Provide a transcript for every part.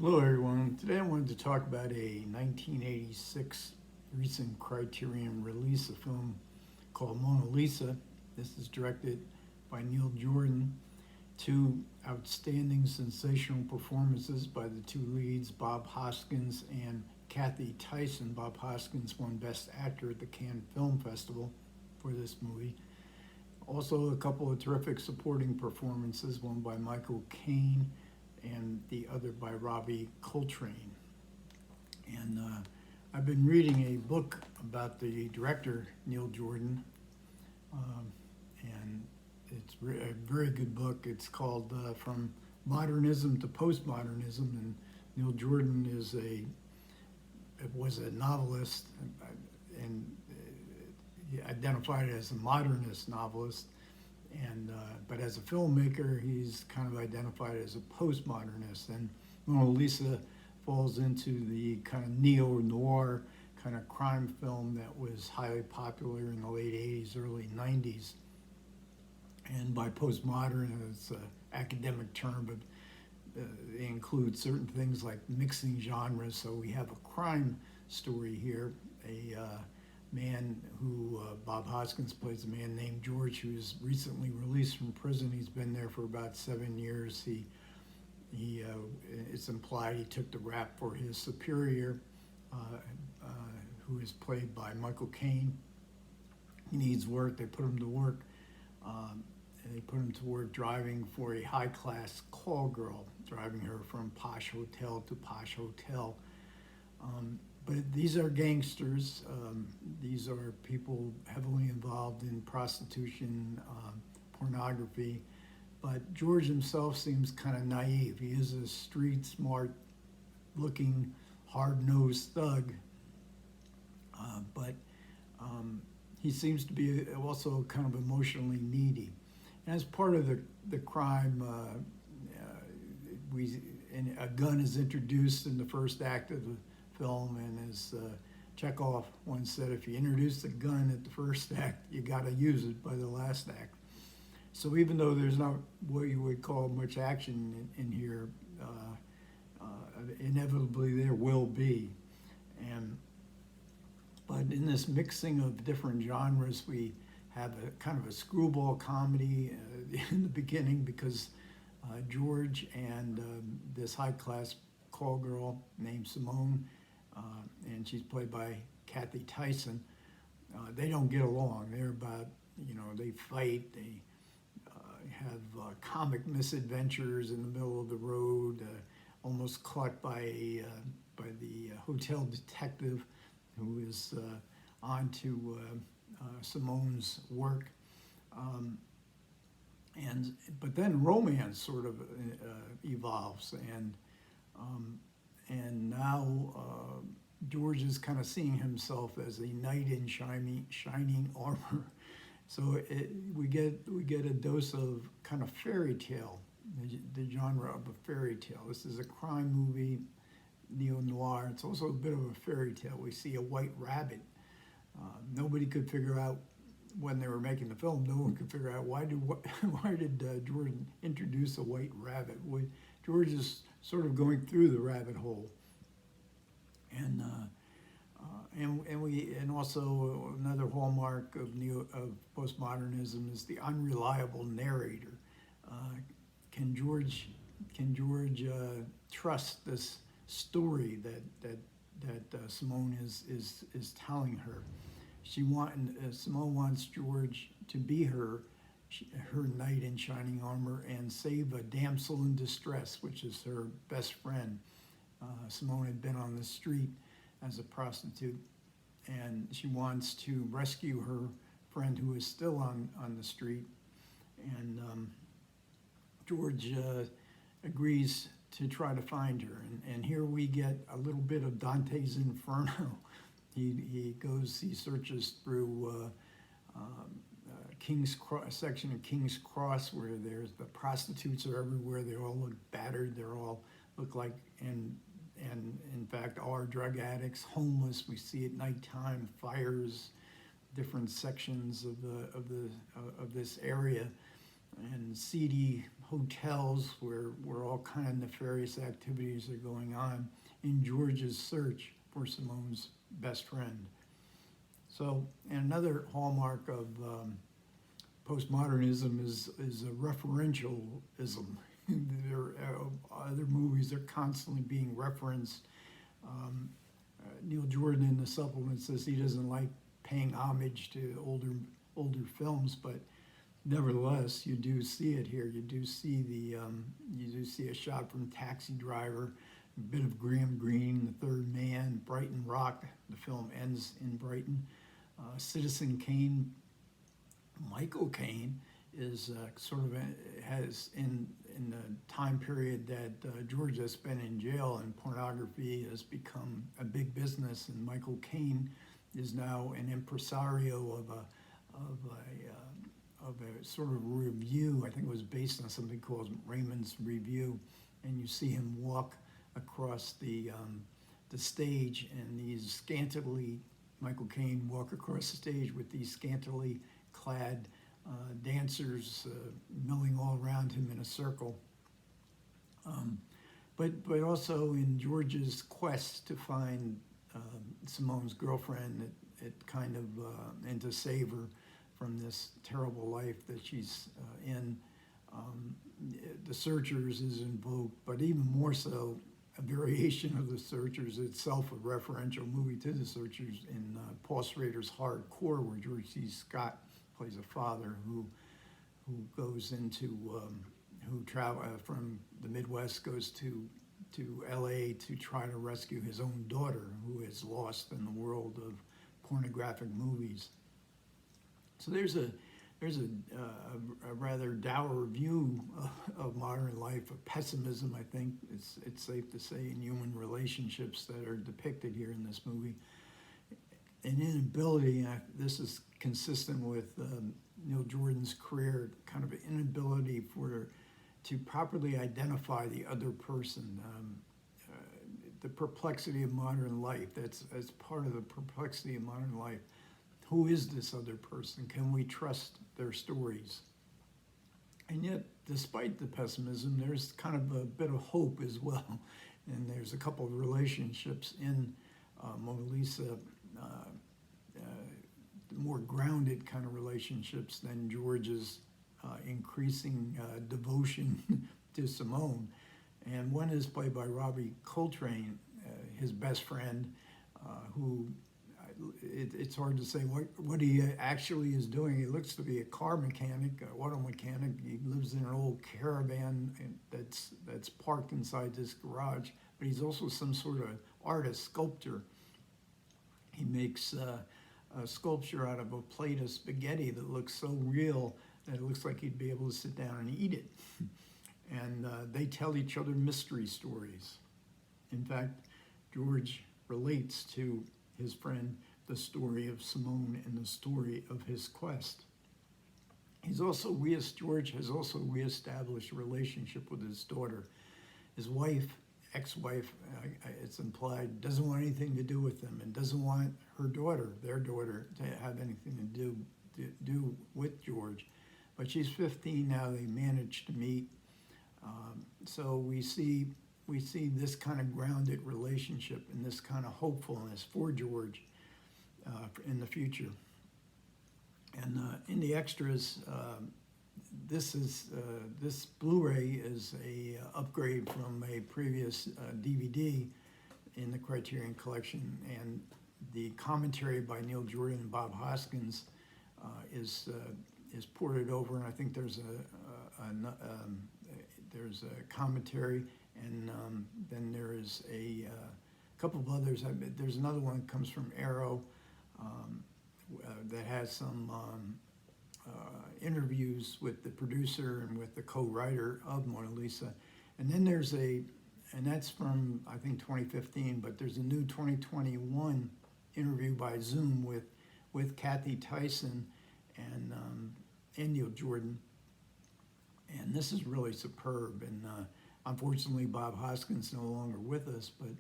Hello, everyone. Today I wanted to talk about a 1986 recent Criterion release, a film called Mona Lisa. This is directed by Neil Jordan. Two outstanding, sensational performances by the two leads, Bob Hoskins and Cathy Tyson. Bob Hoskins won Best Actor at the Cannes Film Festival for this movie. Also, a couple of terrific supporting performances, one by Michael Caine and the other by Robbie Coltrane. And I've been reading a book about the director, Neil Jordan, and it's a very good book. It's called From Modernism to Postmodernism, and Neil Jordan was a novelist and he identified as a modernist novelist. But as a filmmaker, he's kind of identified as a postmodernist. And Mona Lisa falls into the kind of neo-noir kind of crime film that was highly popular in the late 80s, early 90s. And by postmodern, it's an academic term, but it includes certain things like mixing genres. So we have a crime story here, a man who, Bob Hoskins plays a man named George, who is recently released from prison. He's been there for about 7 years. It's implied he took the rap for his superior, who is played by Michael Caine. He needs work. They put him to work. They put him to work driving for a high-class call girl, driving her from posh hotel to posh hotel. But these are gangsters. These are people heavily involved in prostitution, pornography. But George himself seems kind of naive. He is a street smart looking, hard-nosed thug. But he seems to be also kind of emotionally needy. And as part of the crime, a gun is introduced in the first act of the film, and as Chekhov once said, if you introduce the gun at the first act, you got to use it by the last act. So even though there's not what you would call much action in here, inevitably there will be. But in this mixing of different genres, we have a kind of a screwball comedy in the beginning, because George and this high-class call girl named Simone, and she's played by Cathy Tyson, they don't get along. They're about, they fight, they have comic misadventures in the middle of the road, almost caught by the hotel detective who is on to Simone's work. But then romance sort of evolves, and now George is kind of seeing himself as a knight in shining armor. So we get a dose of kind of fairy tale, the genre of a fairy tale. This is a crime movie, neo-noir. It's also a bit of a fairy tale. We see a white rabbit. Nobody could figure out, when they were making the film, no one could figure out why did Jordan introduce a white rabbit. George is sort of going through the rabbit hole, and also another hallmark of postmodernism is the unreliable narrator. Can George trust this story that Simone is telling her? Simone wants George to be her knight in shining armor and save a damsel in distress, which is her best friend. Simone had been on the street as a prostitute, and she wants to rescue her friend who is still on the street. And George agrees to try to find her. And here we get a little bit of Dante's Inferno. He searches through a section of King's Cross where the prostitutes are everywhere. They all look battered. They all look like, and in fact are drug addicts, homeless. We see at nighttime fires, different sections of this area, and seedy hotels where all kind of nefarious activities are going on in George's search for Simone's best friend. So, and another hallmark of postmodernism is a referentialism. Other movies are constantly being referenced. Neil Jordan in the supplement says he doesn't like paying homage to older films, but nevertheless, you do see it here. You do see a shot from Taxi Driver, a bit of Graham Greene, The Third Man, Brighton Rock. The film ends in Brighton. Citizen Kane, Michael Caine is has in the time period that George has spent in jail and pornography has become a big business, and Michael Caine is now an impresario of a sort of review. I think it was based on something called Raymond's Review, and you see him walk across the stage, and Michael Caine walk across the stage with these scantily clad dancers milling all around him in a circle. But also in George's quest to find Simone's girlfriend, and to save her from this terrible life that she's in. The Searchers is invoked, but even more so, a variation of The Searchers itself, a referential movie to The Searchers in Paul Schrader's Hardcore, where George C. Scott plays a father who goes who travel from the Midwest, goes to LA to try to rescue his own daughter, who is lost in the world of pornographic movies. So there's a rather dour view of modern life, of pessimism, I think it's safe to say, in human relationships that are depicted here in this movie. An inability, this is consistent with Neil Jordan's career, kind of an inability to properly identify the other person. The perplexity of modern life, that's part of the perplexity of modern life. Who is this other person? Can we trust their stories? And yet, despite the pessimism, there's kind of a bit of hope as well. And there's a couple of relationships in Mona Lisa, more grounded kind of relationships than George's increasing devotion to Simone. And one is played by Robbie Coltrane, his best friend, who it's hard to say what he actually is doing. He looks to be a car mechanic, an auto mechanic. He lives in an old caravan that's parked inside this garage, but he's also some sort of artist, sculptor. He makes a sculpture out of a plate of spaghetti that looks so real that it looks like he'd be able to sit down and eat it. And they tell each other mystery stories. In fact, George relates to his friend the story of Simone and the story of his quest. George has also reestablished a relationship with his daughter. His wife, ex-wife, it's implied, doesn't want anything to do with them and doesn't want their daughter, to have anything to do with George. But she's 15 now, they managed to meet. So we see this kind of grounded relationship and this kind of hopefulness for George in the future. And in the extras, this Blu-ray is a upgrade from a previous DVD in the Criterion collection, and the commentary by Neil Jordan and Bob Hoskins is ported over, and I think there's a commentary, and then there is a couple of others. There's another one that comes from Arrow that has some interviews with the producer and with the co-writer of Mona Lisa. And then and that's from, I think, 2015, but there's a new 2021 interview by Zoom with Cathy, Tyson, and Neil Jordan. And this is really superb. And unfortunately, Bob Hoskins is no longer with us, but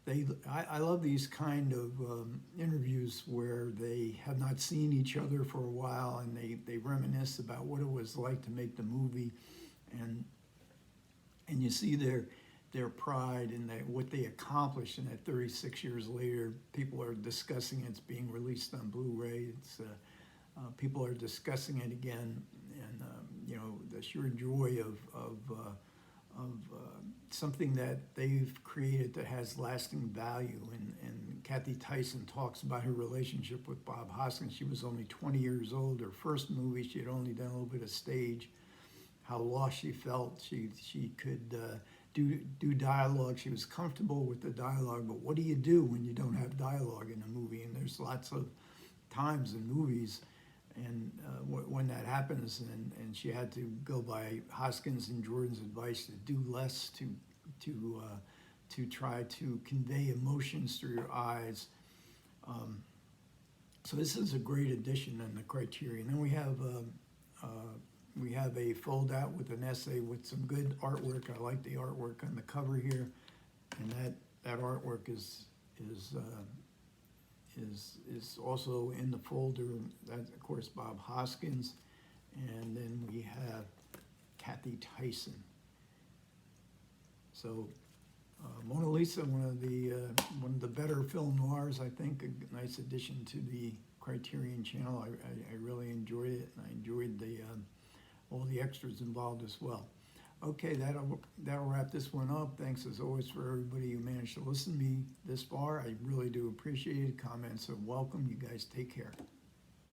I love these kind of interviews where they have not seen each other for a while, and they reminisce about what it was like to make the movie, and you see their pride and what they accomplished, and that 36 years later, people are discussing it's being released on Blu-ray. It's people are discussing it again, and you know, the sheer joy of something that they've created that has lasting value. And Cathy Tyson talks about her relationship with Bob Hoskins. She was only 20 years old. Her first movie, she had only done a little bit of stage. How lost she felt. She could do dialogue. She was comfortable with the dialogue, but what do you do when you don't have dialogue in a movie? And there's lots of times in movies and when that happens, and she had to go by Hoskins and Jordan's advice to do less, to try to convey emotions through your eyes. So this is a great addition in the Criterion. Then we have a fold out with an essay with some good artwork. I like the artwork on the cover here, and that artwork is also in the folder. That's, of course, Bob Hoskins. And then we have Cathy Tyson. So Mona Lisa, one of the better film noirs, I think. A nice addition to the Criterion channel. I really enjoyed it, and I enjoyed all the extras involved as well. Okay, that'll wrap this one up. Thanks as always for everybody who managed to listen to me this far. I really do appreciate it. Comments are welcome. You guys take care.